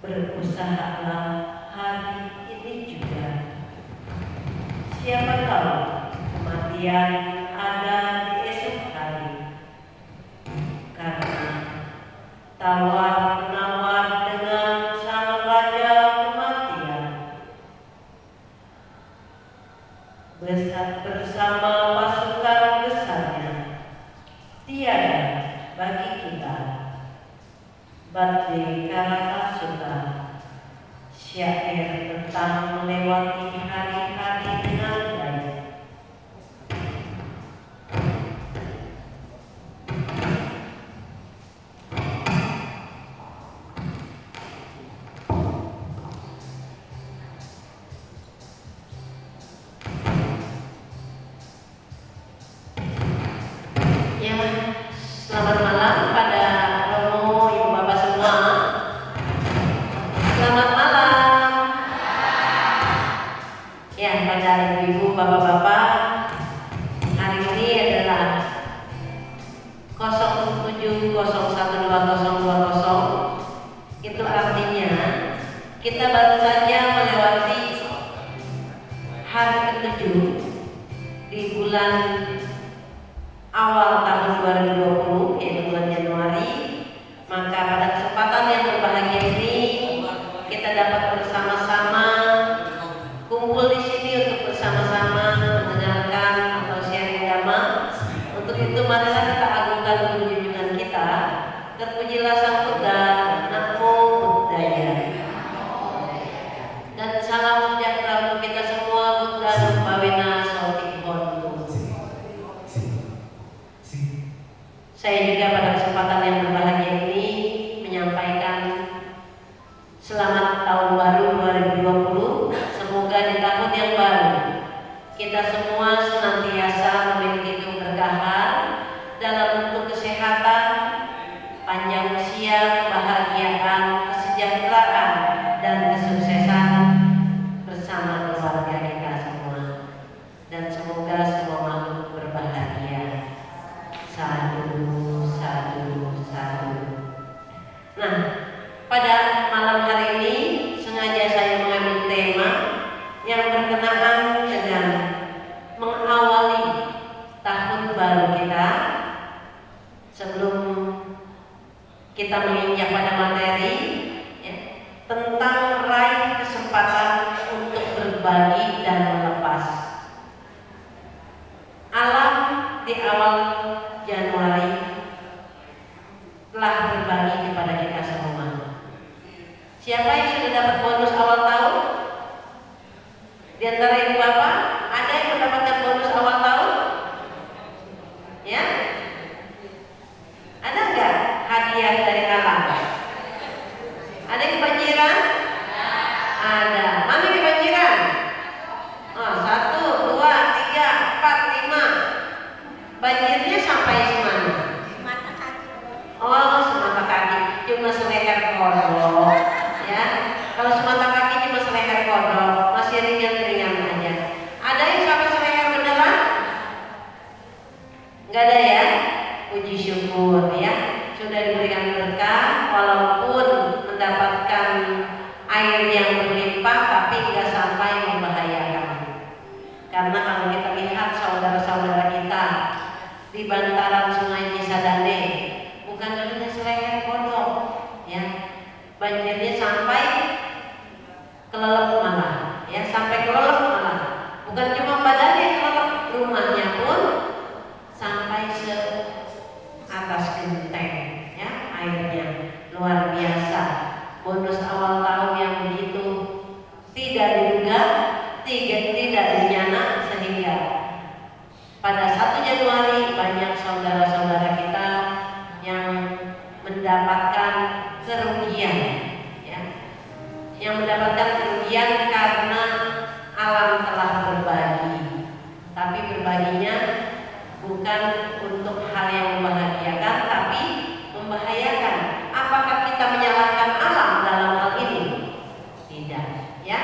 Berusahalah hari ini juga. Siapa tahu kematian ada di esok hari. Karena tawar-menawar dengan sang raja kematian bersama pasukan besarnya, tiada bagi kita Bhakti Karatasuta, syair tentang melewati hari-hari dengan baik. Ya, selamat malam pada Romo, Ibu Bapak semua. Selamat malam. Ya, pada Ibu Bapak-bapak, hari ini adalah 07012020. Itu artinya kita baru saja melewati hari ke-7 di bulan awal tahun 2020, yaitu bulan Januari. Maka pada kesempatan yang berbahagia ini kita dapat bersama-sama kumpul di sini untuk bersama-sama mendengarkan atau sharing dhamma. Untuk itu marilah kita agungkan guru junjungan kita. Terpujilah Sang Buddha, Namo Buddhaya. Dan salam sejahtera untuk kita semua. Buddha Nupawena Sotikhotu. Saya juga pada kesempatan yang berbahagia ini menyampaikan selamat tahun baru 2020. Semoga di tahun yang baru kita semua senantiasa memiliki keberkahan dalam bentuk kesehatan, panjang usia, kebahagiaan, kesejahteraan, dan kesuksesan bersama keluarga kita semua. Dan semoga semua makhluk berbahagia. Sadu, sadu, sadu. Nah, pada malam hari ini sengaja saya mengambil tema yang berkenaan dengan mengawali tahun baru kita. Sebelum kita menginjak pada materi ya, tentang raih kesempatan untuk berbagi dan melepas. Alam di awal Januari telah berbagi kepada kita semua. Siapa yang sudah dapat bonus awal tahun? Di antara ibu bapak, ada yang mendapatkan bonus awal tahun? Ya? Ada enggak hadiah dari alam? Ada yang kebanjiran? Ada. Mana yang kebanjiran? Oh, 1, 2, 3, 4, 5. Banjirnya sampai semana? Semata kaki. Oh, semata kaki. Cuma seleher kodok. Ya, kalau semata kaki cuma seleher kodok, masih ringan-ringan aja. Ada yang sampai seleher beneran? Enggak ada ya? Puji syukur ya, sudah diberikan berkah walaupun mendapatkan air yang berlimpah, tapi enggak sampai membahayakan. Karena kalau kita lihat saudara-saudara kita di bantaran Sungai Cisadane, bukan hanya seleher kodok, ya, banjirnya sampai kelelep malah, ya, sampai kelelep malah. Bukan cuma badannya kelelep, rumahnya pun sampai se atas genteng, ya, airnya luar biasa. Bonus awal tahun yang begitu tidak diduga tidak dinyana, sehingga pada 1 Januari banyak saudara-saudara kita yang mendapatkan kerugian, ya, yang mendapatkan kerugian karena alam telah berbagi, tapi berbaginya bukan untuk hal yang membahagiakan, tapi membahayakan. Apakah kita menyalahkan alam dalam hal ini? Tidak, ya.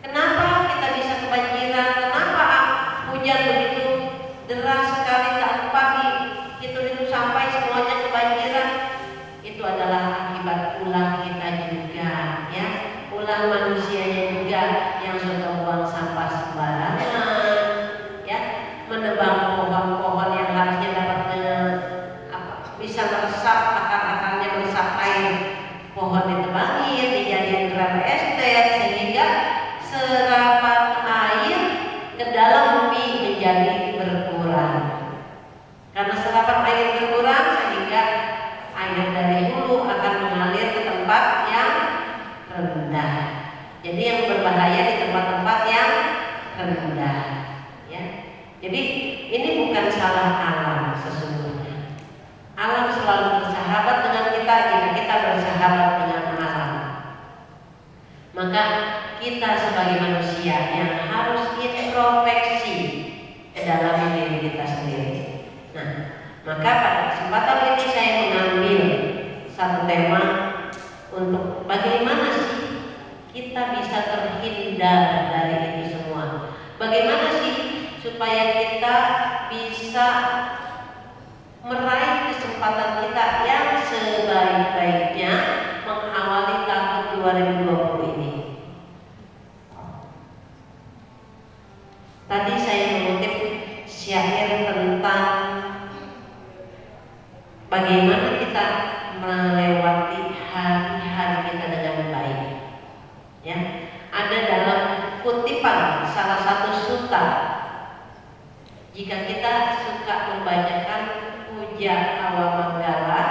Kenapa kita bisa kebanjiran? Kenapa hujan begitu deras sekali saat pagi itu sampai semuanya kebanjiran? Itu adalah akibat ulah kita juga, ya. Ulah manusianya juga yang suka buang sampah sembarangan, ya, menebang pohon-pohon yang harusnya dapat bisa meresap, akar-akarnya meresap air, pohon ditebangin, dijadiin grand estate, sehingga serapan air ke dalam bumi menjadi berkurang. Karena serapan air berkurang, sehingga air dari hulu akan mengalir ke tempat yang rendah. Jadi yang berbahaya di tempat-tempat yang rendah, ya. Jadi ini bukan salah alam sesungguhnya. Alam selalu bersahabat dengan kita jika kita bersahabat dengan alam. Maka kita sebagai manusia yang harus introspeksi ke dalam diri kita sendiri. Nah, maka pada kesempatan ini saya mengambil satu tema untuk bagaimana sih kita bisa terhindar dari itu semua. Bagaimana sih supaya kita bisa meraih kesempatan kita yang sebaik-baiknya mengawali tahun 2020 ini. Tadi saya mengutip syair tentang bagaimana kita melewati hari-hari kita dengan baik, ya. Ada dalam kutipan salah satu suta, jika kita suka membacakan Puja Awamanggala,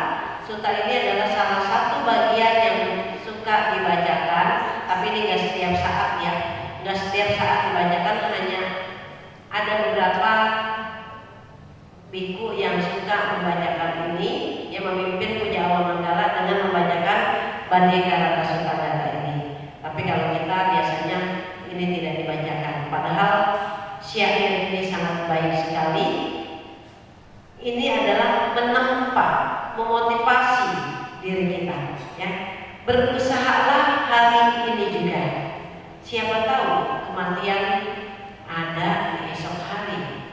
suta ini adalah salah satu bagian yang suka dibacakan, tapi ini nggak setiap saat, ya, nggak setiap saat dibacakan, hanya ada beberapa biku yang suka membacakan ini, yang memimpin Puja Awamanggala dengan membacakan Bandika Rata Sutagata ini. Tapi kalau kita biasanya ini tidak dibacakan, padahal syair ini sangat baik sekali. Ini adalah menempa, memotivasi diri kita, ya. Berusahalah hari ini juga. Siapa tahu kematian ada di esok hari.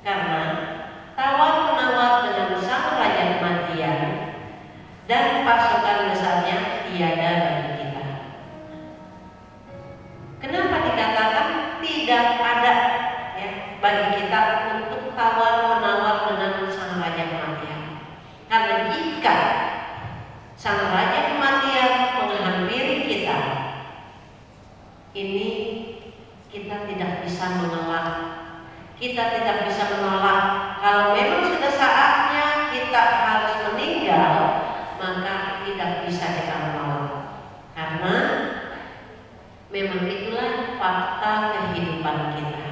Karena tawar-menawar dengan sang raja kematian dan pasukan besarnya tiada bagi kita. Kenapa dikatakan tidak ada, ya, bagi kita untuk tawar-menawar dengan sang raja kematian? Karena jika sang raja kematian menghampiri kita, ini kita tidak bisa mengelak, kita tidak bisa menolak. Kalau memang sudah saatnya kita harus meninggal, maka tidak bisa kita menolak, karena memang itulah fakta kehidupan kita.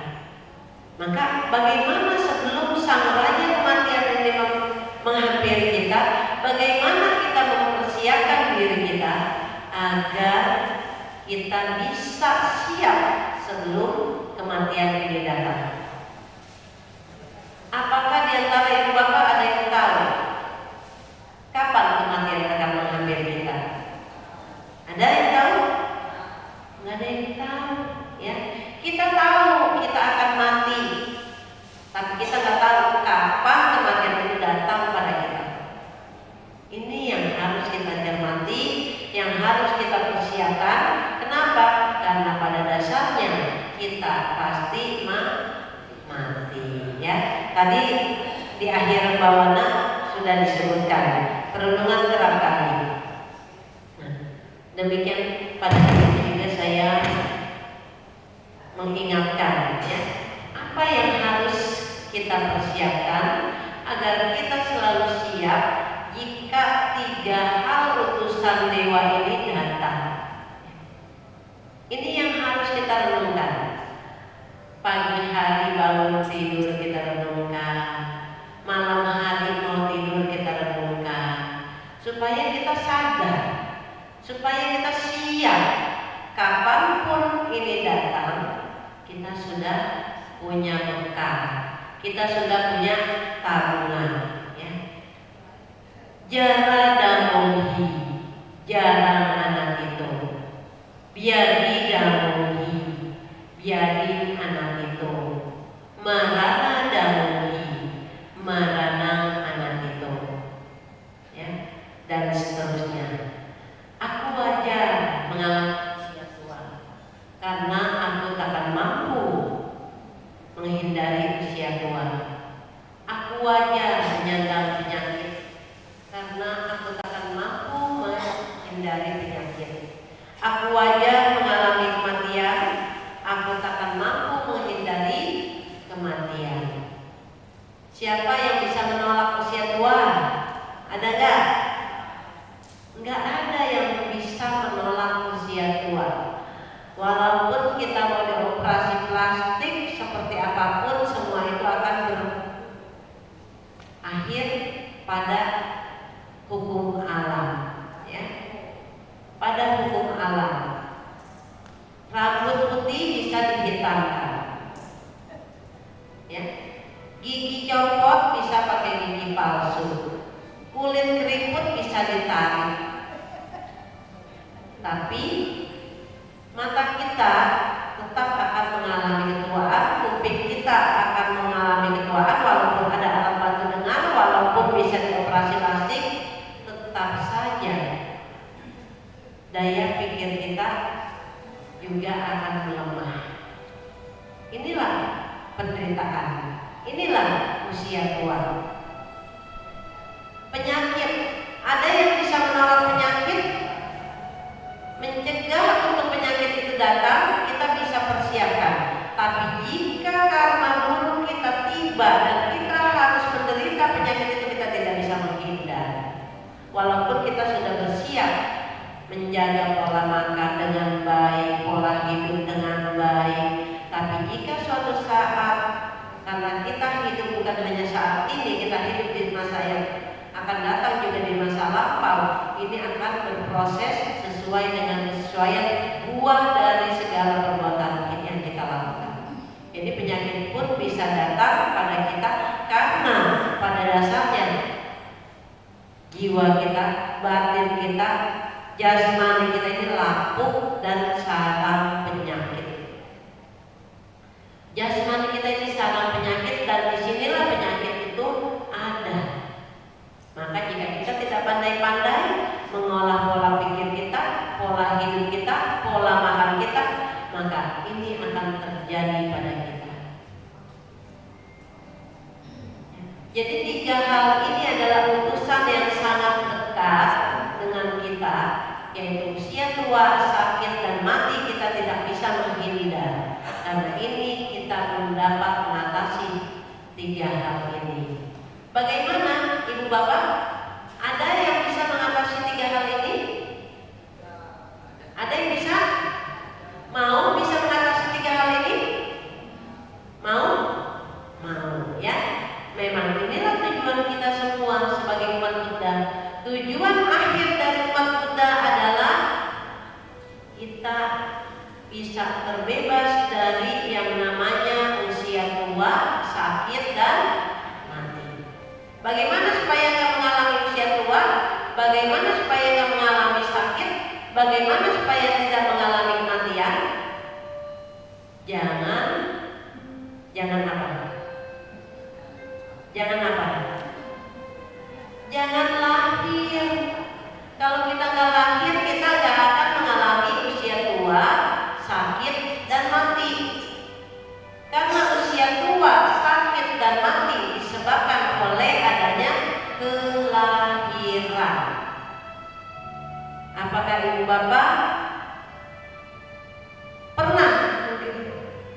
Maka bagaimana sebelum sang raja kematian ini menghampiri kita, bagaimana kita mempersiapkan diri kita agar kita bisa siap sebelum kematian ini datang? Apakah di antara ibu bapak ada yang tahu kapan kematian akan menghampiri kita? Ada yang tahu? Nggak ada yang tahu, ya. Kita tahu kita akan mati, tapi kita nggak tahu kapan kematian itu datang pada kita. Ini yang harus kita cermati, yang harus kita persiapkan. Kenapa? Karena pada dasarnya kita pasti mati, ya. Tadi di akhir bawana sudah disebutkan perenungan kerap kali. Nah, demikian pada hari ini juga saya mengingatkan, ya, apa yang harus kita persiapkan agar kita selalu siap jika 3 hal utusan dewa ini datang. Ini yang harus kita renungkan. kita sudah punya bekal, kita sudah punya tabungan, ya. Jara damohi, jarang anak itu, biadi damohi, biadi anak itu, marana damohi, marana anak itu, ya, dan seterusnya. Aku wajar mengalami usia tua karena aku takkan mampu menghindari usia tua. Aku wajar menyandang penyakit karena aku takkan mampu menghindari penyakit. Aku wajar mengalami kematian, aku takkan mampu menghindari kematian. Siapa yang bisa menolak usia tua? Ada gak? Nggak ada yang bisa menolak usia tua. Walaupun kita mau dioperasi plastik seperti apapun, semua itu akan berakhir pada hukum alam, ya. Pada hukum alam. Rambut putih bisa dihitamkan, ya. Gigi copot bisa pakai gigi palsu. Kulit keriput bisa ditarik, tapi mata kita tetap akan mengalami ketuaan, kuping kita akan mengalami ketuaan, walaupun ada alat bantu dengar, walaupun bisa dioperasi plastik, tetap saja daya pikir kita juga akan melemah. Inilah penderitaan, inilah usia tua. Penyakit, ada yang bisa menolak penyakit, mencegah untuk penyakit itu datang, kita bisa persiapkan. Tapi jika karena buruk kita tiba dan kita harus menderita penyakit itu, kita tidak bisa menghindar. Walaupun kita sudah bersiap menjaga pola makan dengan baik, pola hidup dengan baik, tapi jika suatu saat, karena kita hidup bukan hanya saat ini, kita hidup di masa yang akan datang juga di masa lampau, ini akan berproses sesuai dengan kesesuaian buah dari segala perbuatan yang kita lakukan. Jadi penyakit pun bisa datang pada kita karena pada dasarnya jiwa kita, batin kita, jasmani kita ini lapuk dan sarang penyakit. Jasmani kita ini sarang penyakit, dan disinilah penyakit itu ada. Maka jika kita tidak pandai-pandai mengolah pola pikir kita, pola hidup kita, pola makan kita, maka ini akan terjadi pada kita. Jadi 3 hal ini adalah urusan yang sangat dekat dengan kita, yaitu usia tua, sakit, dan mati. Kita tidak bisa menghindar. Karena ini kita belum dapat mengatasi 3 hal ini. Bagaimana Ibu Bapak? Ada yang bisa mengatasi 3 hal ini? Ada yang bisa? Mau bisa mengatasi 3 hal ini? Mau? Mau, ya. Memang inilah tujuan kita semua sebagai umat Buddha. Tujuan akhir dari umat Buddha adalah kita bisa terbebas dari yang namanya usia tua, sakit, dan mati. Bagaimana supaya nggak mengalami usia tua? Bagaimana supaya nggak mengalami sakit? Bagaimana supaya tidak mengalami kematian? Jangan apa? Jangan apa? Jangan lahir. Kalau kita nggak lahir, kita nggak akan mengalami usia tua, sakit, dan mati. Karena usia tua, sakit, dan mati disebabkan oleh adanya kelahiran. Apakah Ibu Bapak pernah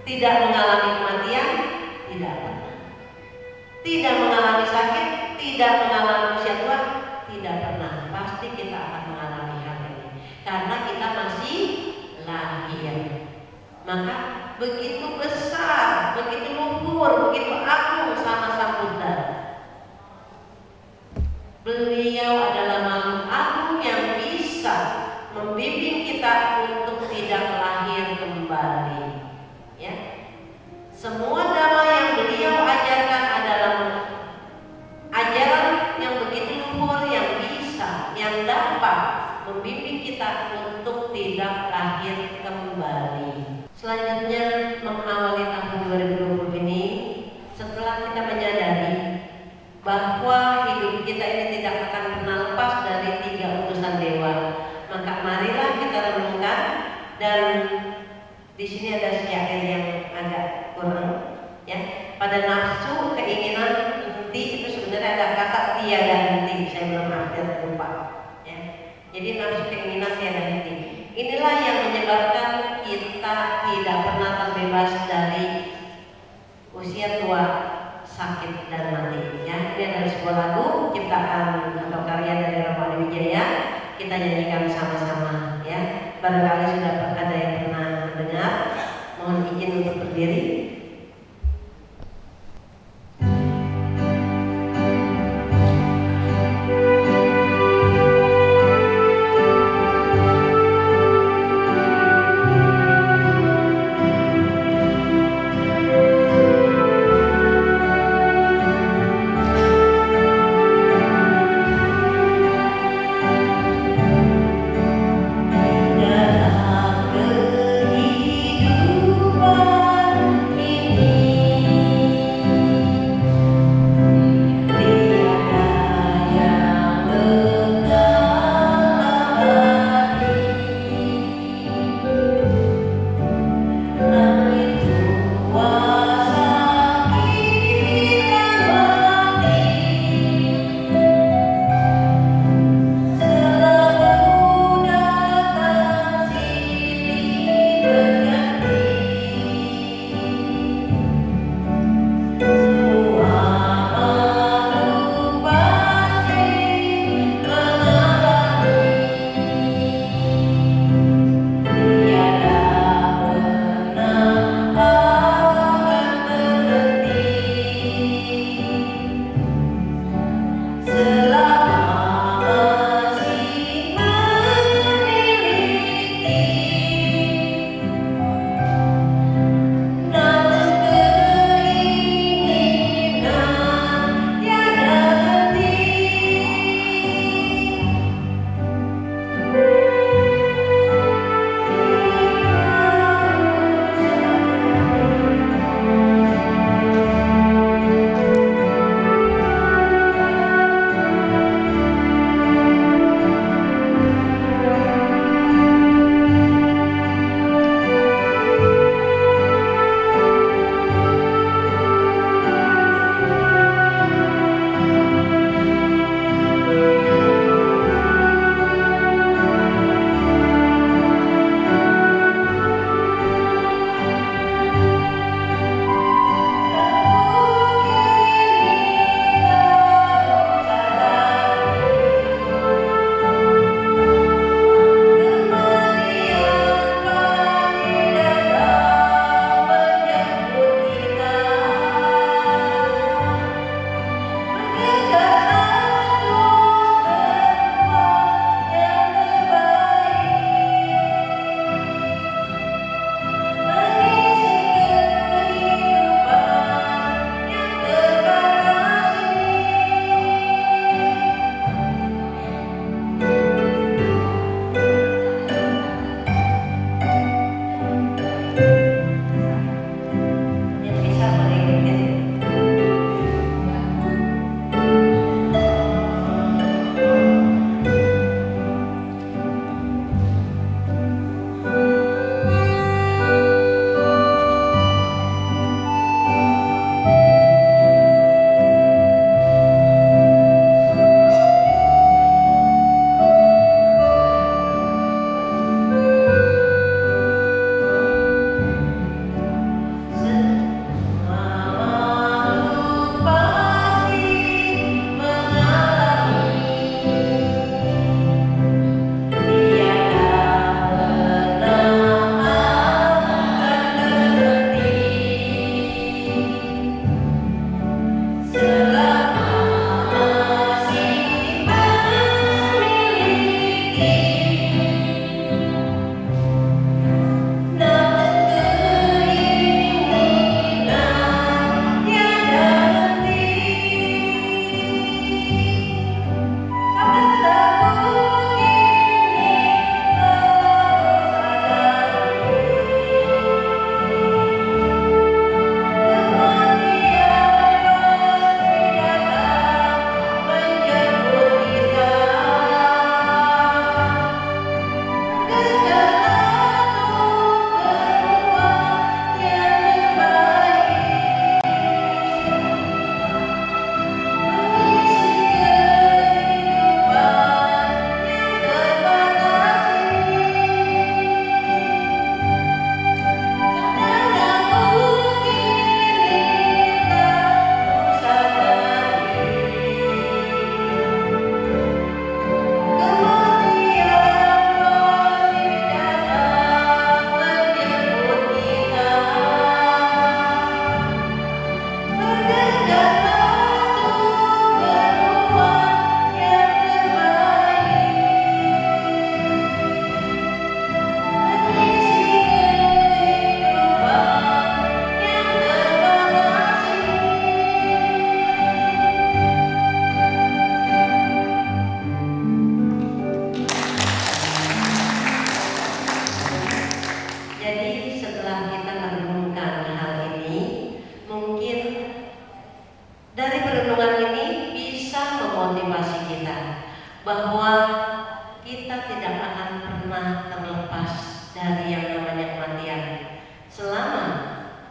tidak mengalami kematian? Tidak pernah. Tidak mengalami sakit, tidak mengalami usia tua, tidak pernah. Pasti kita akan mengalami hal ini karena kita masih lahir. Maka begitu besar, begitu luhur, begitu agung sama Sang Buddha. Beliau adalah makhluk agung yang bisa membimbing kita untuk tidak lahir kembali. Ya, Semua damai yang beliau ajarkan adalah ajaran yang begitu luhur, yang bisa, yang dapat membimbing kita untuk tidak lahir kembali. Selanjutnya, mengawali tahun 2020 ini, setelah kita menyadari bahwa hidup kita ini tidak akan pernah lepas dari 3 utusan dewa, maka marilah kita renungkan. Dan di sini ada syair yang agak kurang, ya. Pada nafsu keinginan henti itu sebenarnya ada kata tiada henti, saya belum artinya lupa, ya. Jadi nafsu keinginan tiada henti. Inilah yang menyebabkan kita tidak pernah terbebas dari usia tua, sakit dan mati. Ya, ini adalah sebuah lagu ciptaan atau karya dari Rama Wijaya. Kita nyanyikan sama-sama, ya. Barangkali sudah ada yang pernah mendengar. Mohon izin untuk berdiri. Kehidupan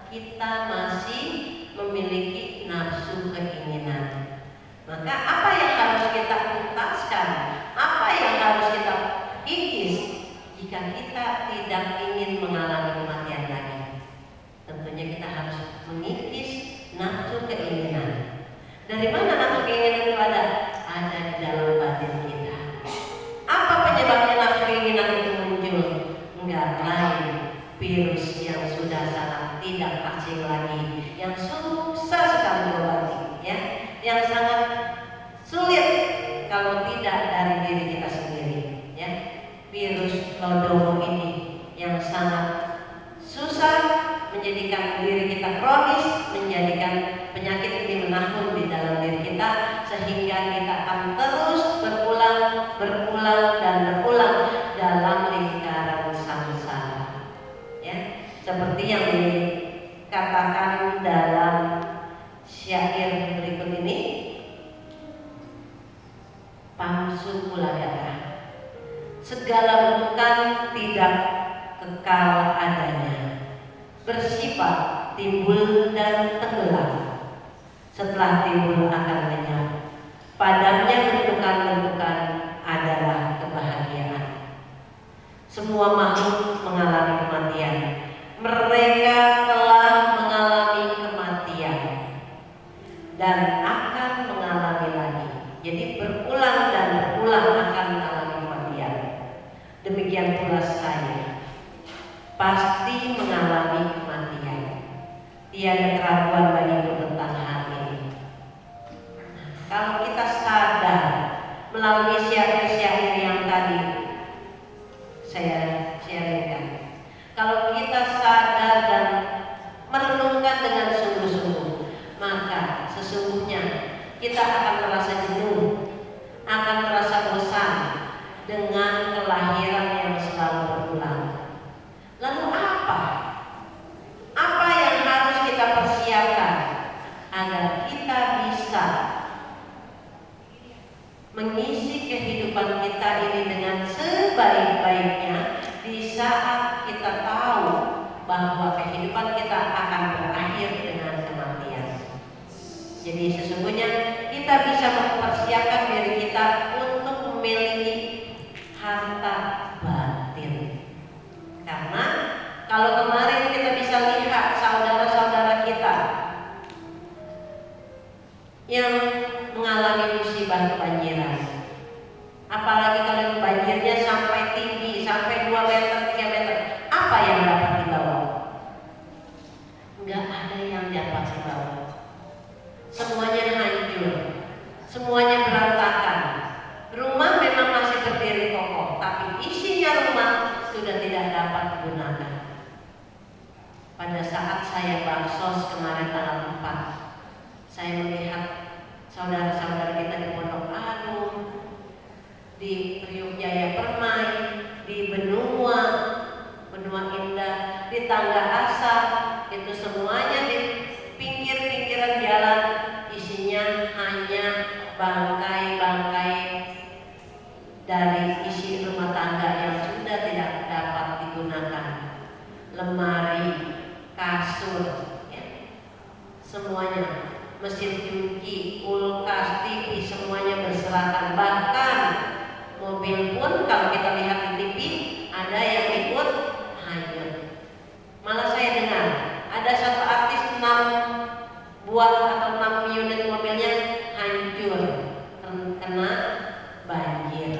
kita masih memiliki nafsu keinginan. Maka apa yang harus kita tuntaskan, apa yang harus kita kikis jika kita tidak ingin mengalami kematian lagi? Tentunya kita harus mengikis nafsu keinginan. Dari mana nafsu keinginan itu ada? Ada di dalam batin kita. Apa penyebabnya nafsu keinginan itu muncul? Enggak lain, virus yang sudah sangat tidak asing lagi, yang susah sekali diobati, ya, yang sangat sulit kalau tidak dari diri kita sendiri, ya. Virus lodomo ini yang sangat susah menjadikan diri kita kronis, menjadikan penyakit ini menahun di dalam diri kita, sehingga kita akan terus berulang dalam lingkaran samsara, ya. Seperti yang dikatakan dalam syair berikut ini, Pamsu Kuladara, segala bentukan tidak kekal adanya, bersifat timbul dan tenggelam, setelah timbul akan lenyap, padamnya bentukan-bentukan adalah kebahagiaan. Semua makhluk mengalami kematian, mereka telah mengalami kematian dan akan mengalami lagi. Jadi berulang dan berulang akan mengalami kematian. Demikian pula saya pasti mengalami kematian. Tiada keraguan bagiku tentang hal ini. Kalau kita sadar melalui syair-syair yang tadi saya sharingkan, kalau kita sadar dan merenungkan dengan sungguh-sungguh, maka sesungguhnya kita akan merasa jenuh, akan merasa bosan dengan kelahiran yang selalu berulang. Lalu apa? Apa yang harus kita persiapkan agar kita bisa mengisi kehidupan kita ini dengan sebaik-baiknya di saat kita tahu bahwa kehidupan kita akan berakhir dengan kematian. Jadi sesungguhnya kita bisa mempersiapkan diri kita untuk memiliki harta batin. Karena kalau kemarin kita bisa lihat saudara-saudara kita yang mengalami musibah kebanjiran, apalagi kalau banjirnya sampai tinggi, sampai 2 meter, 3 meter, apa yang dapat dibawa? Enggak ada yang dapat dibawa. Semuanya hancur, semuanya berantakan. Rumah memang masih berdiri kokoh, tapi isinya rumah sudah tidak dapat digunakan. Pada saat saya baksos kemarin tanggal 4, saya melihat saudara-saudara kita di Pondok Agung, di Priuk Jaya Permai, di Benua Indah, di Tangga Asar, itu semuanya di pinggir-pinggiran jalan isinya hanya bangkai-bangkai dari isi rumah tangga yang sudah tidak dapat digunakan. Lemari, kasur, ya, semuanya, mesin cuci, kulkas, TV, semuanya berserakan. Bahkan mobil pun kalau kita lihat di TV ada yang ikut hanyut. Malah saya dengar ada satu artis 6 buah atau 6 unit mobilnya hancur kena banjir.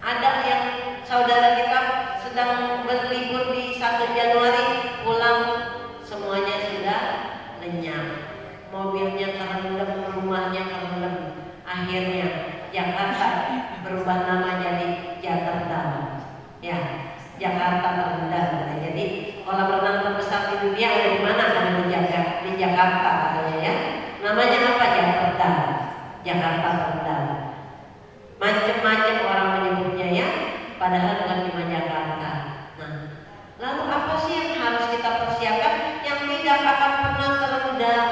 Ada yang saudara kita sedang berlibur di 1 Januari, pulang semuanya sudah lenyap, mobilnya terendam, rumahnya terendam. Akhirnya Jakarta berubah nama jadi Jakarta, ya, Jakarta terendam. Jadi kolam renang terbesar di dunia ada di mana? Ada di Jakarta katanya, ya. Namanya apa? Jakarta, Jakarta terendam. Macam-macam orang menyebutnya, ya, padahal bukan cuma Jakarta. Nah, lalu apa sih yang harus kita persiapkan yang tidak akan pernah terendam,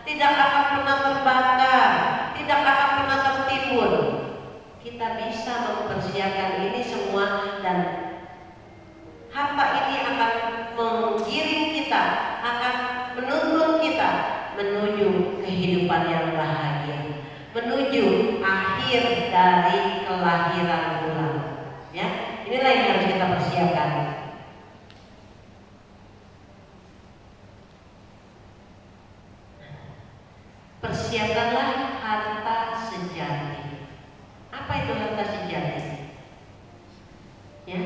tidak akan pernah terbakar, tidak akan pernah tertimbun? Kita bisa mempersiapkan ini semua, dan harta ini akan menggiring kita, akan menuju kehidupan yang bahagia, menuju akhir dari kelahiran ulang. Ya, inilah yang harus kita persiapkan. Persiapkanlah harta sejati. Apa itu harta sejati? Ya,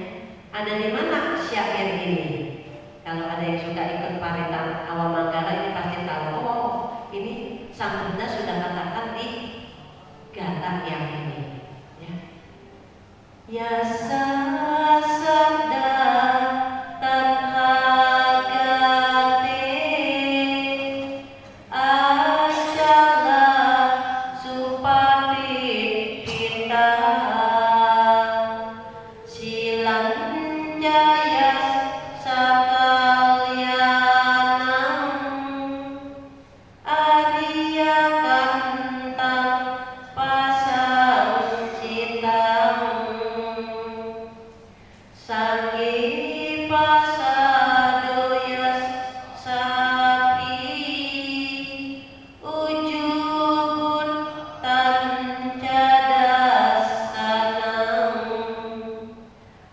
ada di mana syair ini? Kalau ada yang suka ikut Paretan Awam Manggala ini pasti tahu. Oh, ini Sang Buddha sudah katakan di gata yang ini. Ya. Yasa sabda tathagate acala supatipita silang jaya sakalyanam Arya kantang pasangsitam Sangi pasadoyas sapi ujubun tancadas sanam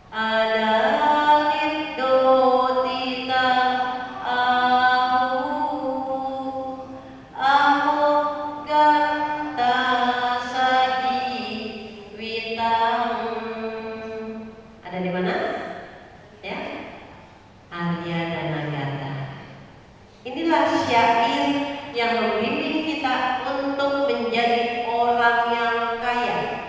adalit dotita ahu ganta saji witam. Ada di mana? Ya, Arya Danagata. Inilah syair yang membimbing kita untuk menjadi orang yang kaya.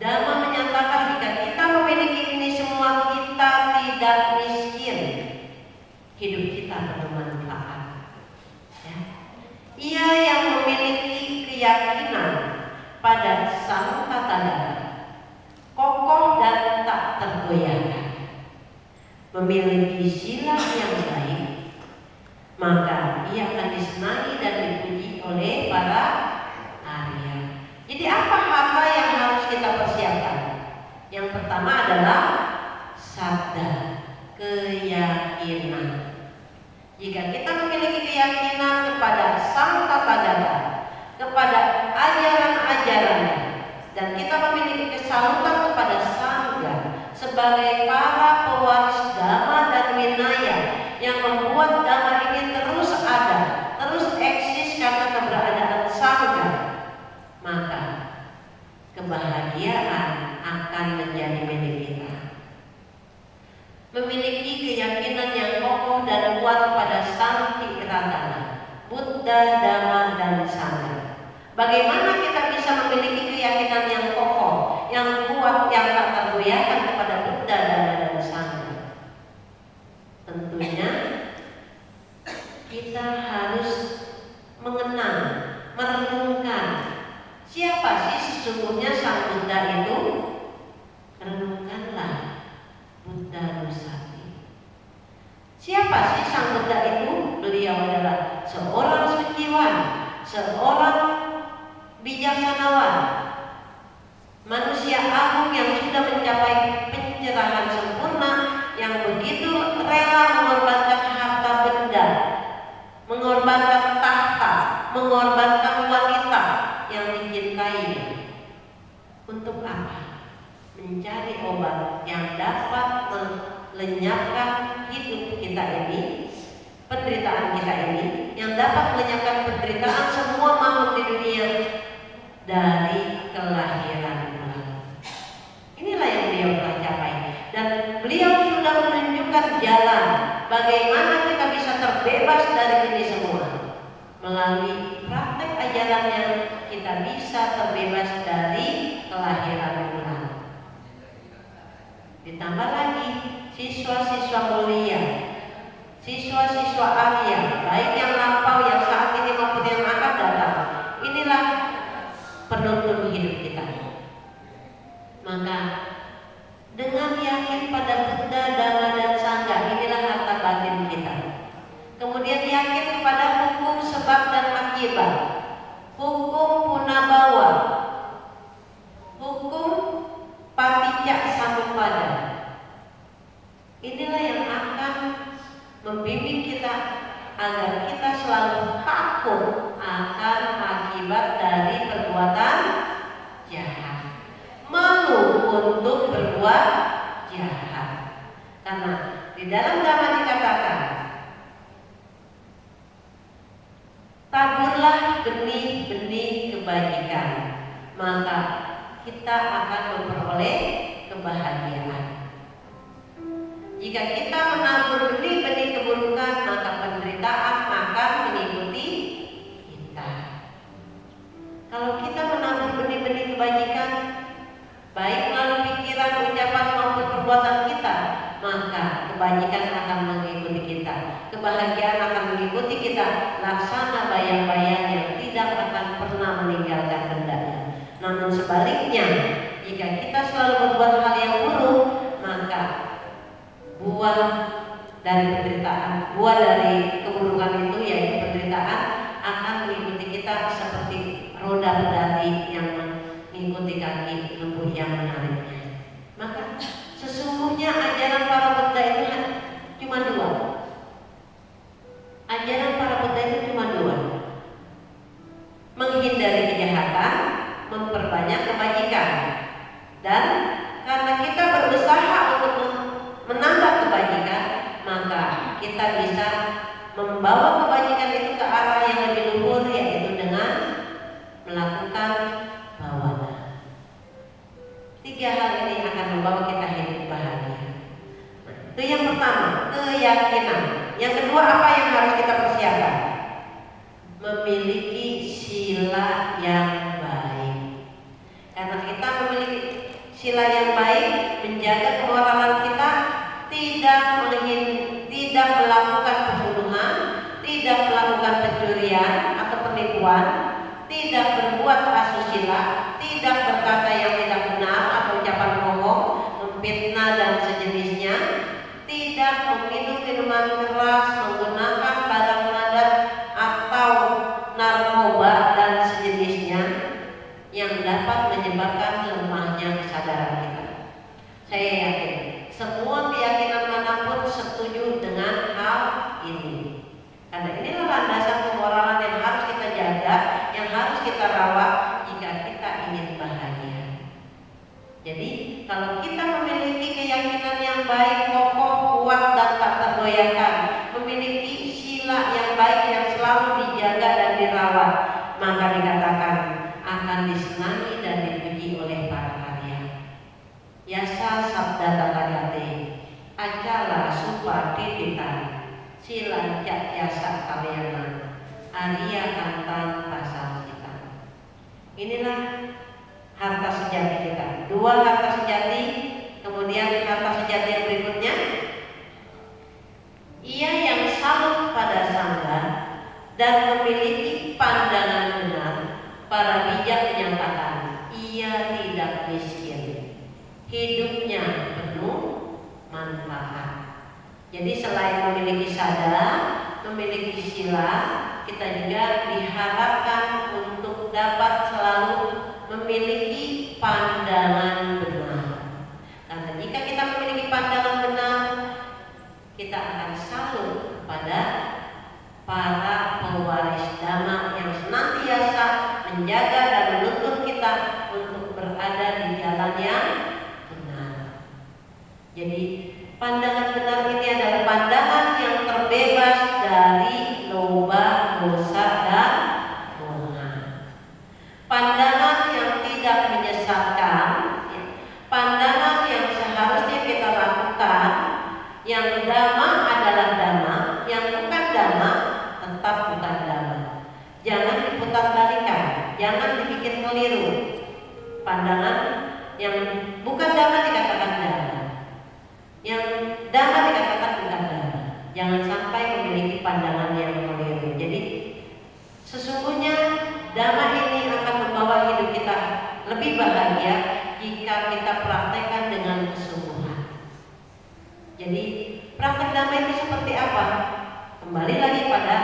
Dhamma menyatakan jika kita memiliki ini semua, kita tidak miskin. Hidup kita bermanfaat. Ya. Ia yang memiliki keyakinan pada Sang Tathagata, kokoh dan tak tergoyahkan, memiliki sila yang baik, maka ia akan disenangi dan dipuji oleh para Arya. Jadi apa harta yang harus kita persiapkan? Yang pertama adalah sabda, keyakinan. Jika kita memiliki keyakinan kepada Sang Tathagata, kepada ajaran-ajarannya, dan kita memiliki kesalutan kepada Sangga sebagai para pewaris Dhamma dan Vinaya yang membuat Dhamma ini terus ada, terus eksis karena keberadaan Sangga, maka kebahagiaan akan menjadi milik kita. Memiliki keyakinan yang kokoh dan kuat pada Sang Tiratana, Buddha, Dhamma, dan Sangha. Bagaimana kita bisa memiliki keyakinan yang kokoh, yang kuat, yang tak tergoyahkan kepada Buddha, Dhamma, dan Sangha? Tentunya kita harus mengenal, merenungkan siapa sih sesungguhnya Sang Buddha itu. Renungkanlah Buddha Nusati. Siapa sih Sang Buddha itu? Beliau adalah seorang suciwan, seorang bijaksanawan, manusia agung yang sudah mencapai pencerahan sempurna, yang begitu rela mengorbankan harta benda, mengorbankan tahta, mengorbankan wanita yang dicintai. Untuk apa? Mencari obat yang dapat melenyapkan hidup kita ini, penderitaan kita ini, yang dapat melenyapkan penderitaan semua makhluk di dunia dari kelahiran ulang. Inilah yang beliau telah capai, dan beliau sudah menunjukkan jalan bagaimana kita bisa terbebas dari ini semua. Melalui praktek ajarannya kita bisa terbebas dari kelahiran ulang. Ditambah lagi siswa-siswa mulia, siswa-siswa Arya, baik yang lampau, yang saat ini maupun yang akan datang. Inilah penuntun hidup kita. Maka dengan yakin pada Buddha, Dhamma, dan Sangha, inilah harta batin kita. Kemudian yakin kepada hukum sebab dan akibat, hukum punabawa, hukum paticca samuppada. Inilah yang akan membimbing kita agar kita selalu takut akan akibat dari perbuatan jahat, malu untuk berbuat jahat. Karena di dalam agama dikatakan, taburlah benih-benih kebajikan, maka kita akan memperoleh kebahagiaan. Jika kita menabur benih-benih keburukan, maka penderitaan akan mengikuti kita. Kalau kita menabur benih-benih kebajikan, baik melalui pikiran, ucapan maupun perbuatan kita, maka kebajikan akan mengikuti kita, kebahagiaan akan mengikuti kita, laksana bayang-bayang yang tidak akan pernah meninggalkan hendaknya. Namun sebaliknya, jika kita selalu berbuat hal yang buruk, maka buah dari penderitaan, buah dari keburukan itu yaitu penderitaan akan mengikuti kita seperti roda pedati yang mengikuti kaki lembu yang menariknya. Maka sesungguhnya ajaran para Buddha itu cuma dua. Ajaran para Buddha itu cuma dua: menghindari kejahatan, memperbanyak kebajikan. Dan karena kita berusaha untuk menambah kebajikan, maka kita bisa membawa kebajikan itu ke arah yang lebih luhur, yaitu dengan melakukan bawana. Tiga hal ini akan membawa kita hidup bahagia. Itu yang pertama, keyakinan. Yang kedua, apa yang harus kita persiapkan? Memiliki sila yang baik. Karena kita memiliki sila yang baik, menjaga kemoralan kita, tidak melakukan pembunuhan, tidak melakukan pencurian atau penipuan, tidak berbuat asusila, tidak berkata yang tidak benar atau ucapan bohong, memfitnah dan sejenisnya, tidak meminum minuman keras, menggunakan barang madat atau narkoba dan sejenisnya yang dapat menyebabkan lemahnya kesadaran kita. Saya yakin semua keyakinan manapun setuju dengan hal ini. Karena inilah landasan kemoralan yang harus kita jaga, yang harus kita rawat jika kita ingin bahagia. Jadi kalau kita memiliki keyakinan yang baik, kokoh, kuat dan tak tergoyahkan, memiliki sila yang baik yang selalu dijaga dan dirawat, maka dikatakan akan disenangi dan dipuji oleh para karya. Yasa sabda tathagate, acala supa tititan, sila cak yasa kalyana, arya kantan pasal kita. Inilah harta sejati kita. Dua harta sejati, kemudian harta sejati yang berikutnya, ia yang salut pada sangga dan memiliki pandangan benar. Para bijak menyatakan ia tidak miskin, hidupnya penuh manfaat. Jadi selain memiliki sada, memiliki sila, kita juga diharapkan untuk dapat selalu memiliki pandangan benar. Karena jika kita memiliki pandangan benar, kita akan salut kepada para pewaris dhamma yang senantiasa menjaga dan menuntun kita untuk berada di jalan yang benar. Jadi pandangan benar ini adalah pandangan yang terbebas dari loba, dosa dan moha. Pandangan yang tidak menyesatkan, pandangan yang seharusnya kita lakukan. Yang dhamma adalah dhamma, yang bukan dhamma tetap bukan dhamma. Jangan diputar-balikan, jangan dibikin keliru. Pandangan yang bukan dhamma dikatakan dhamma, yang dhamma dikatakan bukan dhamma. Jangan sampai memiliki pandangan yang keliru. Jadi sesungguhnya dhamma ini akan membawa hidup kita lebih bahagia jika kita praktekkan dengan kesungguhan. Jadi praktek dhamma itu seperti apa? Kembali lagi pada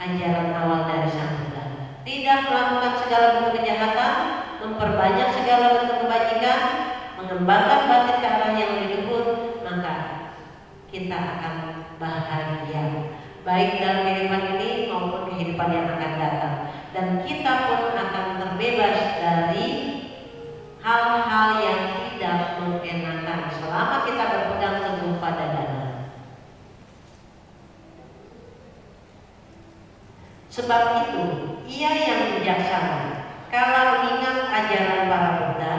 ajaran awal dari Sang Buddha. Tidak melakukan segala bentuk kejahatan, memperbanyak segala bentuk kebajikan, mengembangkan batin ke arah yang lebih luhur, maka kita akan bahagia. baik dalam kehidupan ini maupun kehidupan yang akan datang. Dan kita pun akan terbebas dari hal-hal yang tidak mengenakan selama kita berpegang teguh pada dana. Sebab itu, ia yang bijaksana, kalau mengingat ajaran para Buddha,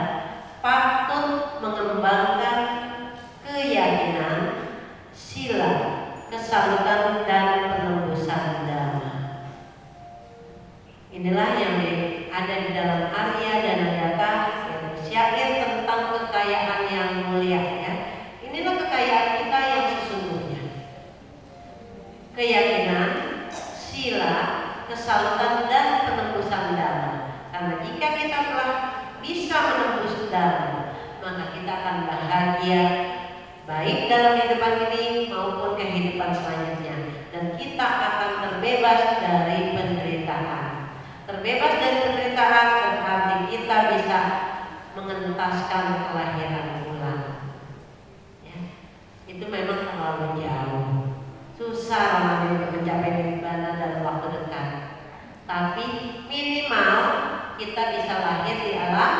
patut mengembangkan keyakinan, sila, kesalutan, dan penembusan dhamma. Inilah yang ada di dalam Arya Dhanayata, yang syair tentang kekayaan yang mulia. Ya. Inilah kekayaan kita yang sesungguhnya. Keyakinan, sila, kesalutan, dan penembusan dhamma. Karena jika kita telah bisa menembus dhamma, maka kita akan bahagia baik dalam kehidupan ini maupun kehidupan selanjutnya, dan kita akan terbebas dari penderitaan. Terbebas dari penderitaan berarti kita bisa mengentaskan kelahiran ulang. Ya, itu memang terlalu jauh, susah untuk mencapai nirvana dalam waktu dekat. Tapi minimal kita bisa lahir di alam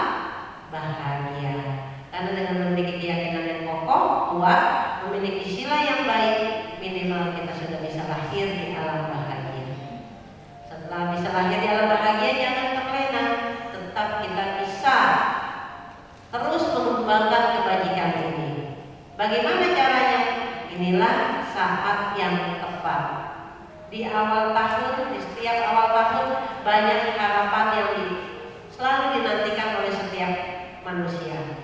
bahagia. Karena dengan memiliki keyakinan yang kokoh, kuat, memiliki sila yang baik, minimal kita sudah bisa lahir di alam bahagia. Setelah bisa lahir di alam bahagia, jangan terlena, tetap kita bisa terus mengembangkan kebajikan ini. Bagaimana caranya? Inilah saat yang tepat. Di awal tahun, di setiap awal tahun, banyak harapan yang selalu dinantikan oleh setiap manusia.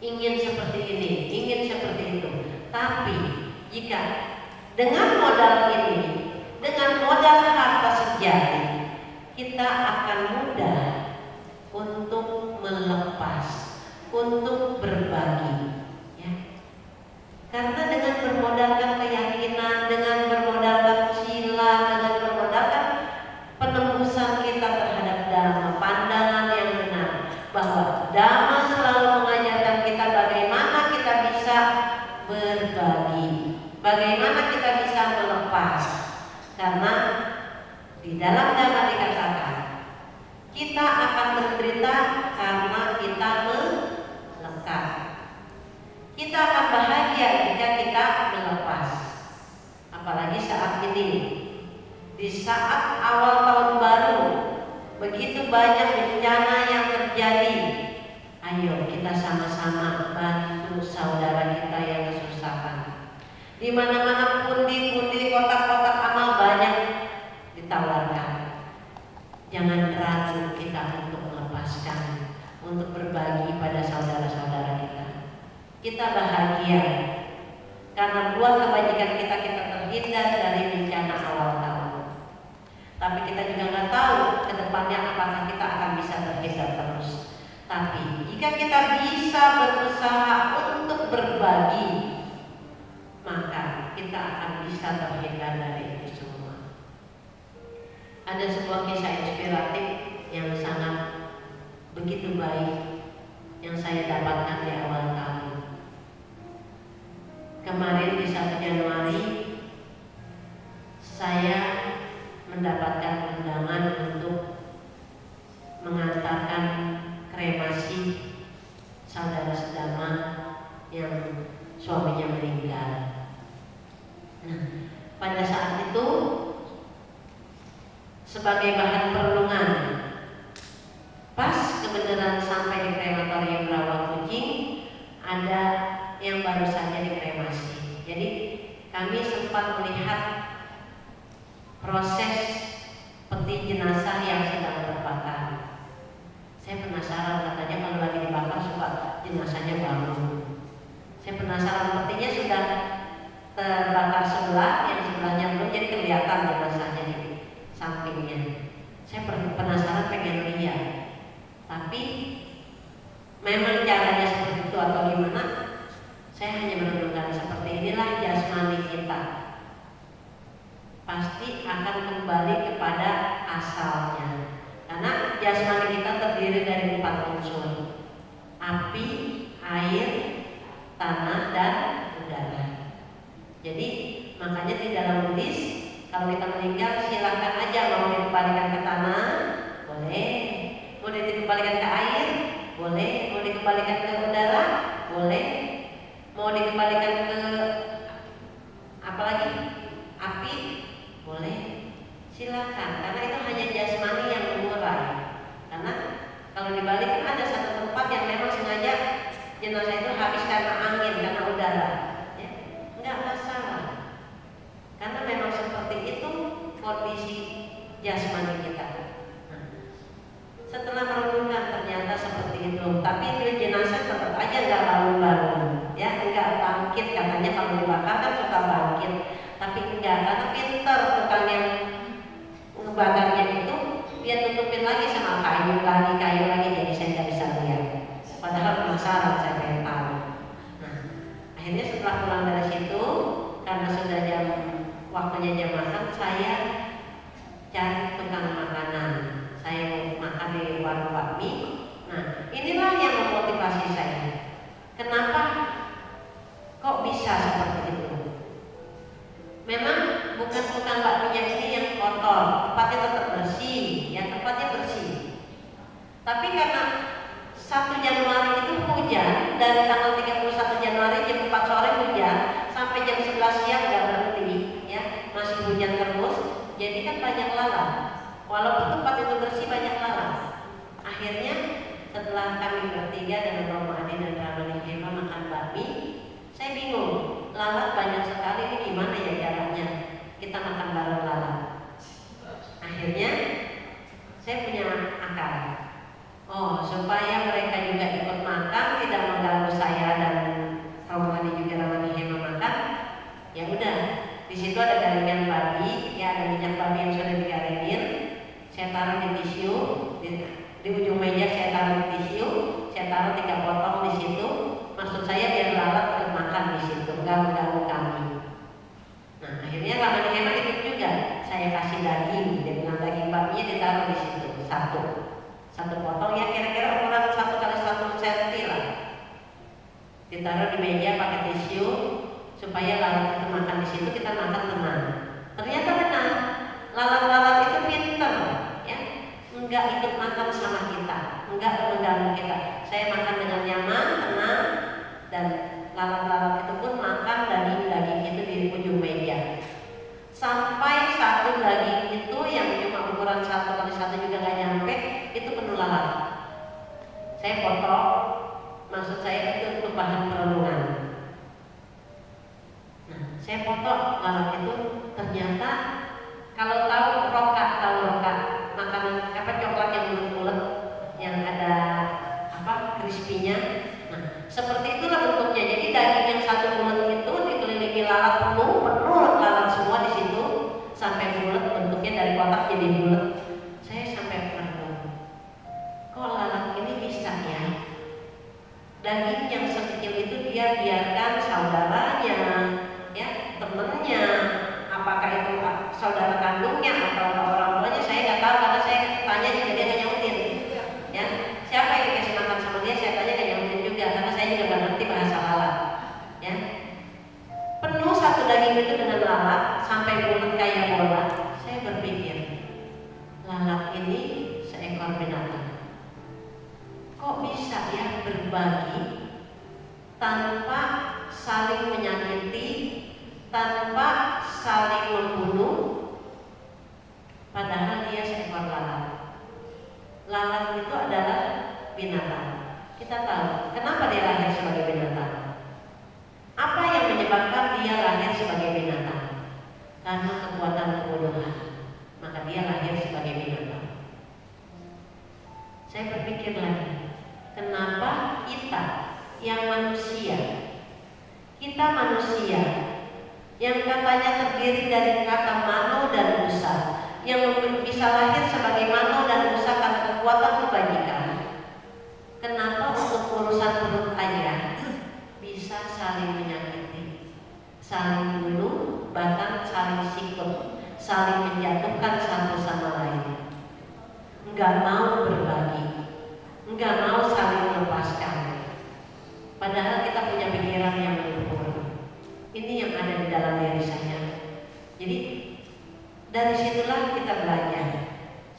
Ingin seperti ini, ingin seperti itu. Tapi jika dengan modal ini, dengan modal harta sejati, kita akan mudah untuk melepas, untuk berbagi. Ya. Karena dengan bermodalkan keyakinan, dengan bermodalkan sila, dengan bermodalkan penembusan kita terhadap dhamma, pandangan yang benar, bahwa dhamma selalu mengajarkan kita bagaimana kita bisa berbagi, bagaimana kita bisa melepas. Karena di dalam dhamma dikatakan kita akan menderita karena kita melekat. Kita akan bahagia jika kita melepas. Apalagi saat ini, di saat awal tahun baru, begitu banyak bencana yang terjadi. Ayo kita sama-sama bantu saudara kita yang kesusahan. Di mana-mana pundi-pundi, kotak-kotak amal banyak ditawarkan. Jangan ragu kita untuk melepaskan, untuk berbagi pada saudara-saudara kita. Kita bahagia karena buat kebajikan kita terhindar dari bencana awal tahun. Tapi kita juga nggak tahu ke depannya apakah kita akan bisa terhindar terus. Tapi jika kita bisa berusaha untuk berbagi, maka kita akan bisa terhindar dari itu semua. Ada sebuah kisah inspiratif yang sangat begitu baik yang saya dapatkan di awal tahun. Kemarin di 1 Januari saya mendapatkan undangan untuk mengantarkan kremasi saudara sedama yang suaminya meninggal. Nah, pada saat itu sebagai bahan perenungan, pas kebenaran sampai di krematorium Rawakucing, ada yang baru saja dikremasi. Jadi kami sempat melihat proses peti jenazah yang sedang terbakar. Saya penasaran, katanya kalau lagi dibakar suka jenazahnya bangun. Saya penasaran, petinya sudah terbakar sebelah, yang sebelahnya belum, jadi kelihatan jenazahnya di sampingnya. Saya penasaran, pengen lihat. Tapi memang caranya seperti itu atau gimana? Saya hanya merenungkan seperti inilah jasmani kita. Pasti akan kembali kepada asalnya. Karena jasmani kita terdiri dari 4 unsur: api, air, tanah, dan udara. Jadi Makanya di dalam Buddhis kalau kita meninggal silakan aja, mau dikembalikan ke tanah boleh, mau dikembalikan ke air boleh, mau dikembalikan ke udara boleh, mau dikembalikan ke apa lagi, api boleh, silakan. Karena itu hanya jasmani yang mengurai. Karena kalau di Bali kan ada satu tempat yang memang sengaja jenazah itu habis karena angin, karena udara, ya, nggak masalah. Karena memang seperti itu kondisi jasmani kita. Nah, setelah merenungkan ternyata seperti itu, tapi itu jenazah tetap aja nggak bangun-bangun, ya, nggak bangkit. Katanya kalau dibakar kan suka bangkit, tapi enggak, karena pinter tukang yang ngebakarnya itu, dia tutupin lagi sama kayu lagi, jadi saya nggak bisa lihat. Padahal penasaran, saya pengen tahu. Nah, akhirnya setelah pulang dari situ, karena sudah waktunya jam makan, saya cari tukang makanan. Saya makan di warung bakmi. Nah, inilah yang memotivasi saya. Kenapa kok bisa seperti itu? Memang bukan tukang bakminya ini yang kotor, tempatnya tetap bersih, ya, tempatnya bersih. Tapi karena 1 Januari itu hujan, dari tanggal 31 Januari jam 4 sore hujan sampai jam 11 siang nggak berhenti, ya, masih hujan terus. Jadi kan banyak lalat. Walaupun tempat itu bersih, banyak lalat. Akhirnya setelah kami bertiga dengan Romo Adi dan Ramani Hema makan bakmi, saya bingung, lalat banyak sekali, ini gimana ya caranya kita makan bareng lalat. Akhirnya saya punya akal. Oh, supaya mereka juga ikut makan, tidak mengganggu saya dan Romo Adi juga Ramani Hema makan, ya udah, di situ ada garingan babi, ya, ada minyak babi yang sudah digaringin. Saya taruh di tisu, di ujung meja saya taruh di tisu, saya taruh 3 potong di situ. Maksud saya biar lalat ikut makan di situ, nggak mengganggu kami. Nah, akhirnya Ramani Hema ikut juga. Saya kasih daging, dia bilang daging babinya ditaruh di situ, satu potong, ya kira-kira ukuran 1 kali 1 cm lah. Ditaruh di meja pakai tisu supaya lalat itu makan di situ, kita makan tenang. Ternyata benar, lalat-lalat itu pinter, ya, nggak ikut makan sama kita, nggak mengganggu kita. Saya makan dengan nyaman, tenang, dan lalat-lalat itu pun makan daging-daging itu di ujung meja. Sampai satu daging itu yang cuma ukuran 1 kali 1 juga nggak nyampe, itu penuh lalat. Saya potong, maksud saya itu untuk bahan perenungan. Nah, saya potong lalat itu, ternyata kalau tahu roka, makanan apa, coklat yang bulat-bulat yang ada apa, crispy-nya. Nah, seperti itulah bentuknya. Jadi daging yang 1 bulat itu dikelilingi lalat penuh lalat semua di situ sampai bulat, bentuknya dari kotak jadi bulat. Saya sampai merenung, kok lalat ini bisa ya? Daging yang sekecil itu dia biarkan saudaranya, ya, temennya, apakah itu saudara kandungnya atau orang tuanya, saya nggak tahu, karena saya tanya juga dia nggak nyautin, ya, siapa yang dikasih makan sama dia, saya tanya nggak nyautin juga, karena saya juga nggak ngerti bahasa lalat, ya. Penuh satu daging itu dengan lalat sampai bulat kayak bola. Saya berpikir, lalat ini seekor binatang, kok bisa ya berbagi tanpa saling menyakiti, tanpa saling membunuh, padahal dia seekor lalat. Lalat itu adalah binatang. Kita tahu kenapa dia lahir sebagai binatang. Apa yang menyebabkan dia lahir sebagai binatang? Karena kekuatan kebodohan, maka dia lahir sebagai binatang. Saya berpikir lagi, kenapa kita yang manusia, yang katanya terdiri dari kata mano dan busa, yang bisa lahir sebagai mano dan busa karena kekuatan kebajikan, kenapa untuk urusan perut aja bisa saling menyakiti, saling bunuh, bahkan saling sikut, saling menjatuhkan satu sama lain, nggak mau berbagi, nggak mau saling melepaskan. Padahal kita punya pikiran yang luhur. Ini yang ada di dalam diri saya. Jadi dari situlah kita belajar.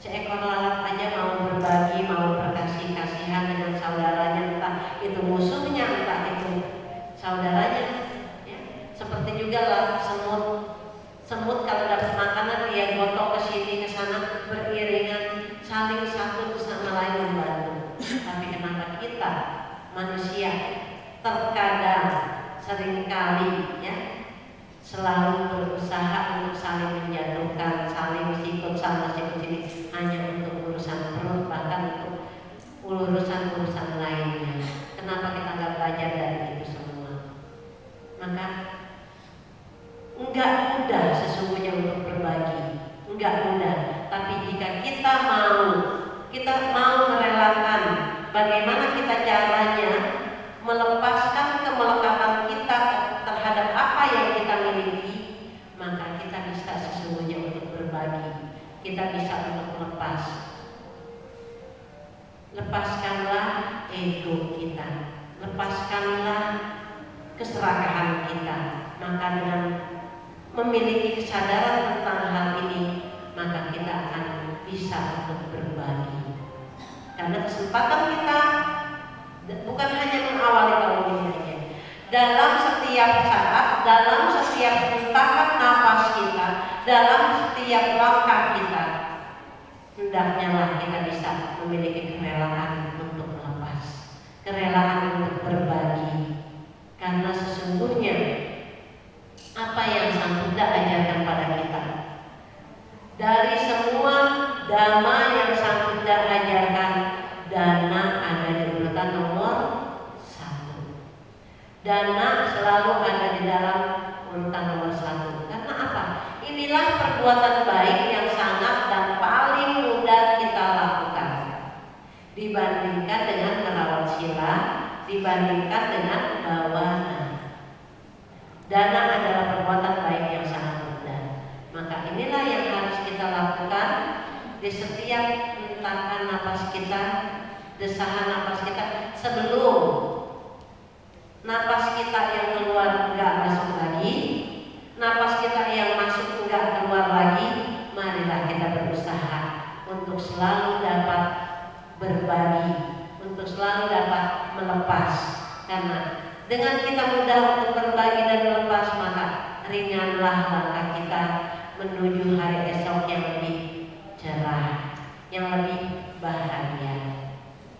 Seekor lalat aja mau berbagi, mau berkasih-kasihan dengan saudaranya, entah itu musuhnya, entah itu saudaranya. Ya. Seperti juga lah semut. Semut kalau dapat makanan dia gotong ke sini ke sana beriringan, saling satu sama lain membantu. Tapi kenapa kita manusia terkadang seringkali ya selalu berusaha untuk saling menjatuhkan, saling sikut sana sikut sini hanya untuk urusan perut, bahkan untuk urusan lainnya. Kenapa kita nggak belajar dari itu semua? Maka enggak mudah sesungguhnya untuk berbagi, enggak mudah. Tapi jika kita mau merelakan, bagaimana kita caranya melepaskan kemelekatan kita terhadap apa yang kita miliki, maka kita bisa sesungguhnya untuk berbagi, kita bisa untuk melepas. Lepaskanlah ego kita, lepaskanlah keserakahan kita. Maka dengan memiliki kesadaran tentang hal ini, maka kita akan bisa untuk berbagi. Karena kesempatan kita bukan hanya mengawali tahun ini saja. Dalam setiap saat, dalam setiap hentakan nafas kita, dalam setiap langkah kita, hendaknya lah kita bisa memiliki kerelaan untuk melepas, kerelaan untuk berbagi. Karena sesungguhnya apa yang Sang Buddha ajarkan pada kita, dari semua dhamma yang Sang Buddha ajarkan, dana ada di urutan nomor 1. Dana selalu ada di dalam urutan nomor 1. Karena apa? Inilah perbuatan baik yang sangat dan paling mudah kita lakukan dibandingkan dengan merawat sila, dibandingkan dengan bawana. Dana adalah perbuatan baik yang sangat mudah. Maka inilah yang harus kita lakukan di setiap hentakan napas kita, desahan napas kita. Sebelum napas kita yang keluar enggak masuk lagi, napas kita yang masuk enggak keluar lagi, marilah kita berusaha untuk selalu dapat berbagi, untuk selalu dapat melepas. Karena dengan kita mudah untuk berbagi dan melepas, maka ringanlah langkah kita menuju hari esok yang lebih cerah, yang lebih bahagia.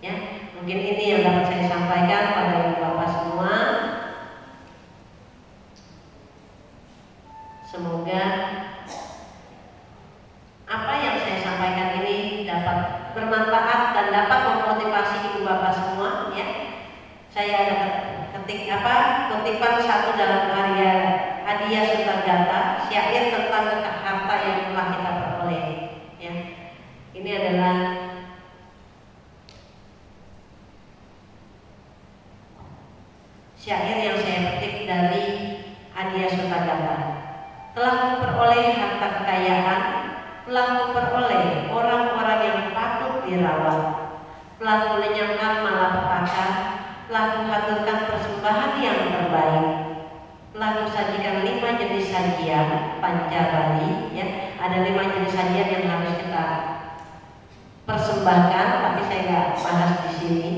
Ya, mungkin ini yang dapat saya sampaikan pada ibu bapak semua. Semoga apa yang saya sampaikan ini dapat bermanfaat dan dapat memotivasi ibu bapak semua. Ya, saya ada kutipan satu dalam karya Adiya Sutagata, syair tentang harta yang telah kita peroleh. Ya, ini adalah syair yang saya petik dari Adiya Sutagata. Telah kuperoleh harta kekayaan, telah kuperoleh orang-orang yang patut dirawat, telah kulenyapkan malapetaka, telah kuhaturkan persembahan yang terbaik, telah kusajikan 5 jenis sajian Pancabali. Ya, ada 5 jenis sajian yang harus kita persembahkan, tapi saya nggak bahas di sini.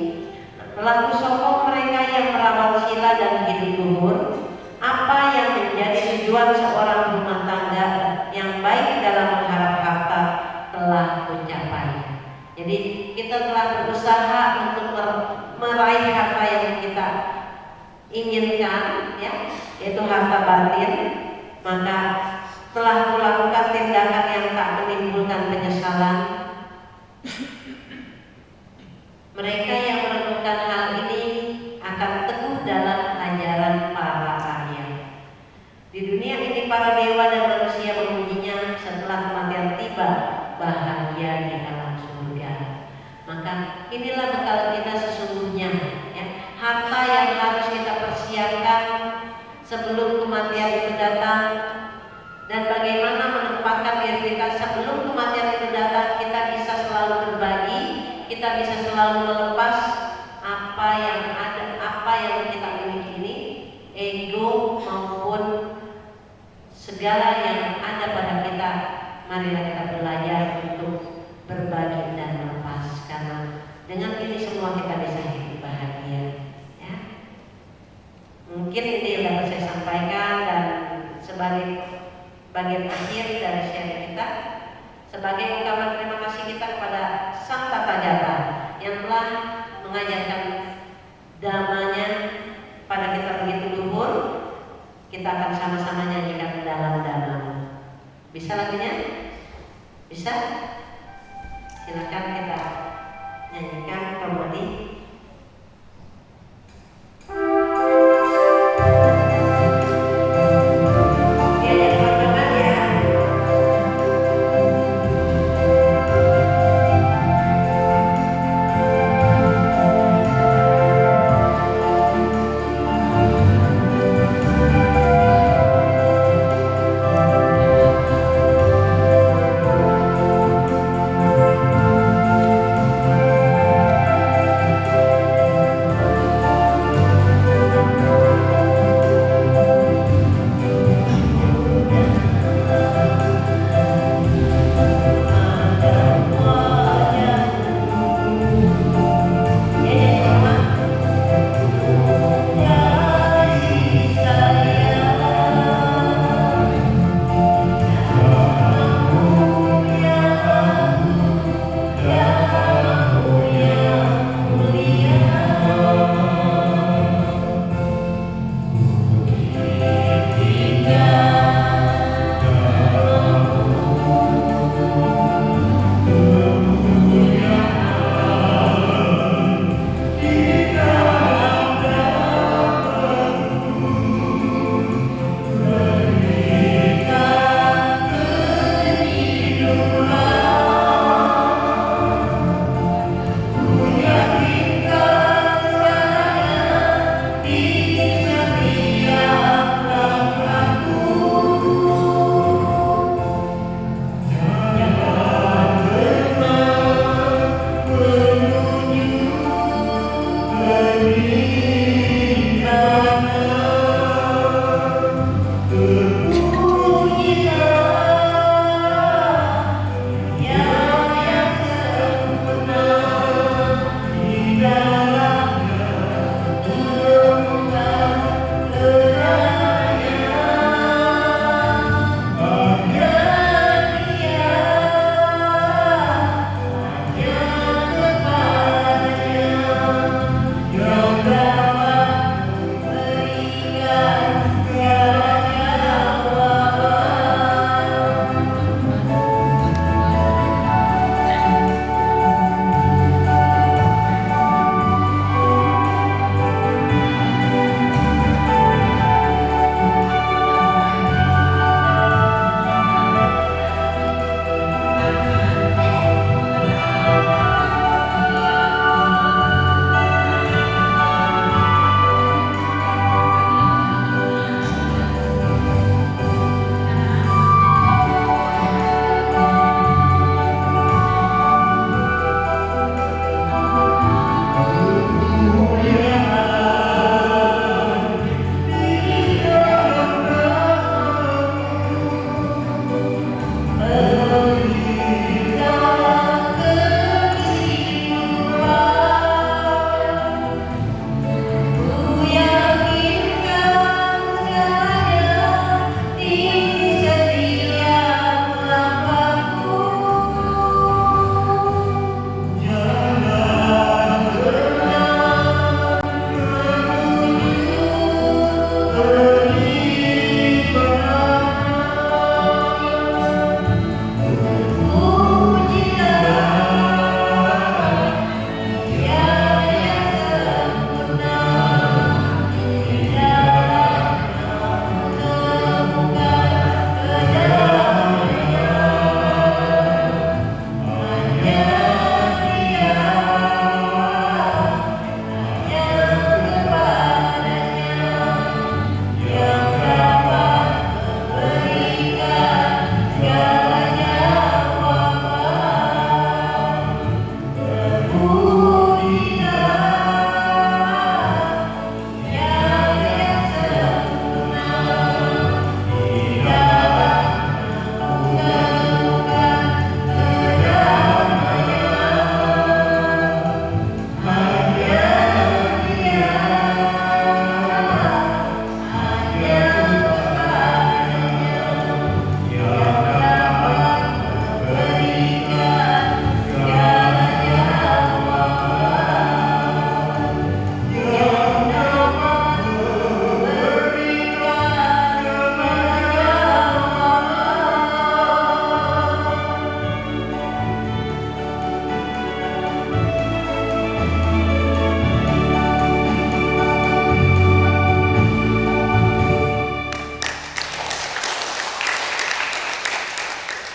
Telah kusokong mereka yang merawat sila dan hidup luhur. Apa yang menjadi tujuan seorang rumah tangga yang baik dalam mengharap harta telah kucapai. Jadi kita telah berusaha untuk meraih harta yang kita inginkan, ya, yaitu harta batin. Maka telah kulakukan tindakan yang tak menimbulkan penyesalan. Mereka yang merenungkan hal ini akan teguh dalam ajaran para arya. Di dunia ini para dewa dan manusia memujinya, setelah kematian tiba bahagia di alam surga. Maka inilah bekal kita sesungguhnya, ya. Harta yang harus kita persiapkan sebelum kematian itu datang, dan bagaimana menempatkan diri kita sebelum kematian itu datang. Kita bisa selalu berbagi, kita bisa selalu melepas apa yang ada, apa yang kita miliki ini, ego maupun segala yang ada marilah kita belajar untuk berbagi dan melepas, karena dengan ini semua kita bisa hidup bahagia. Ya. Mungkin ini yang dapat saya sampaikan, dan sebagai bagian akhir dari sharing kita, sebagai ungkapan terima kasih kita kepada Sang Tata Jata yang telah mengajarkan damanya pada kita begitu luhur, kita akan sama-sama nyanyikan dalam dhamma. Bisa lagunya? Bisa? Silakan kita nyanyikan kembali.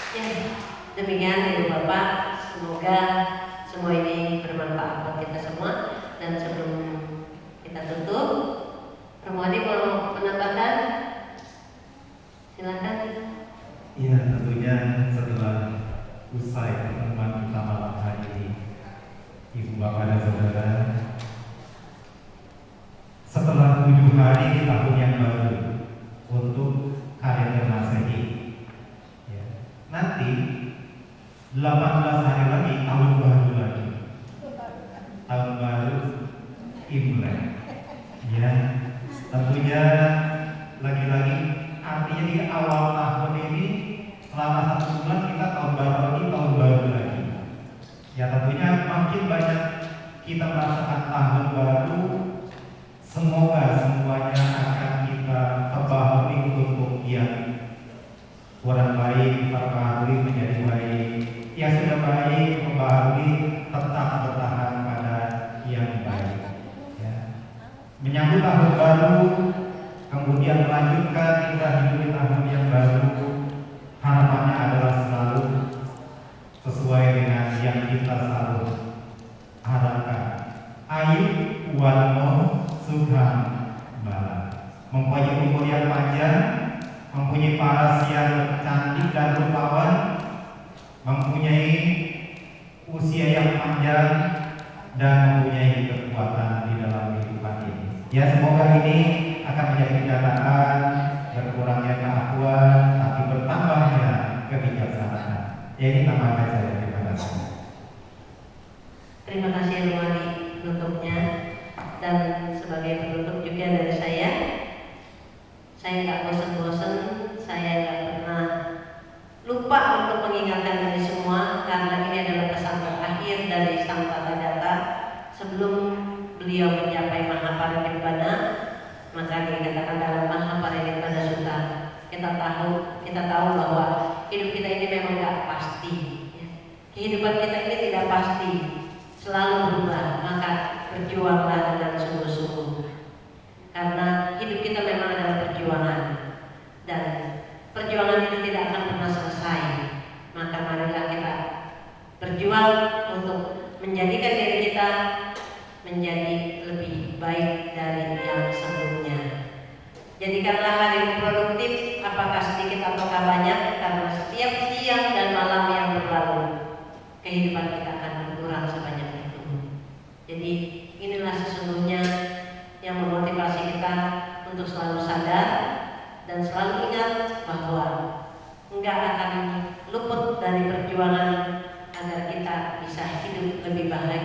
Ya, demikian Ibu Bapak, semoga semua ini bermanfaat buat kita semua. Dan sebelum kita tutup, Permadi mau menambahkan? Silakan. Iya, tentunya setelah usai pertemuan kita malam hari ini, Ibu Bapak dan Saudara, setelah 7 hari di tahun yang baru untuk kalender Masehi, ya, nanti 18 hari lagi tahun baru lagi, tahun baru Imlek. Ya, tentunya lagi-lagi artinya di awal tahun ini selama 1 bulan kita tahun baru lagi, tahun baru lagi. Ya, tentunya makin banyak kita merasakan tahun baru. Semoga semuanya akan kita perbaharui untuk yang kurang baik, perbaharui menjadi baik. Yang sudah baik, perbaharui, tetap bertahan pada yang baik. Ya. Menyambut tahun baru, kemudian melanjutkan kita hidup di tahun yang baru, harapannya adalah selalu sesuai dengan yang kita selalu harapkan. Ayu walmo Tuhan barat, mempunyai umur yang panjang, mempunyai paras yang cantik dan rupawan, mempunyai usia yang panjang, dan mempunyai kekuatan di dalam kehidupan ini. Ya, semoga ini akan menjadi kenyataan, berkurangnya keakuan, tapi bertambahnya kebijaksanaan. Ya, ini tambahan saya. Terima kasih. Terima kasih Ibu penutupnya. Dan sebagai penutup juga dari saya nggak bosan-bosan, saya nggak pernah lupa untuk mengingatkan dari semua, karena ini adalah pesan terakhir dari Sang Tata Jata sebelum beliau mencapai Mahaparinibbana. Maka dikatakan dalam Mahaparinibbana Sutta, kita tahu bahwa hidup kita ini memang nggak pasti. Kehidupan kita ini tidak pasti, selalu berubah. Maka berjuanglah dengan sungguh-sungguh, karena hidup kita memang adalah perjuangan, dan perjuangan itu tidak akan pernah selesai. Maka marilah kita berjuang untuk menjadikan diri kita menjadi lebih baik dari yang sebelumnya. Jadikanlah hari produktif, apakah sedikit ataukah banyak, karena setiap siang dan malam yang berlalu, kehidupan kita akan berkurang sebanyak itu. Jadi inilah sesungguhnya yang memotivasi kita untuk selalu sadar dan selalu ingat bahwa enggak akan luput dari perjuangan agar kita bisa hidup lebih bahagia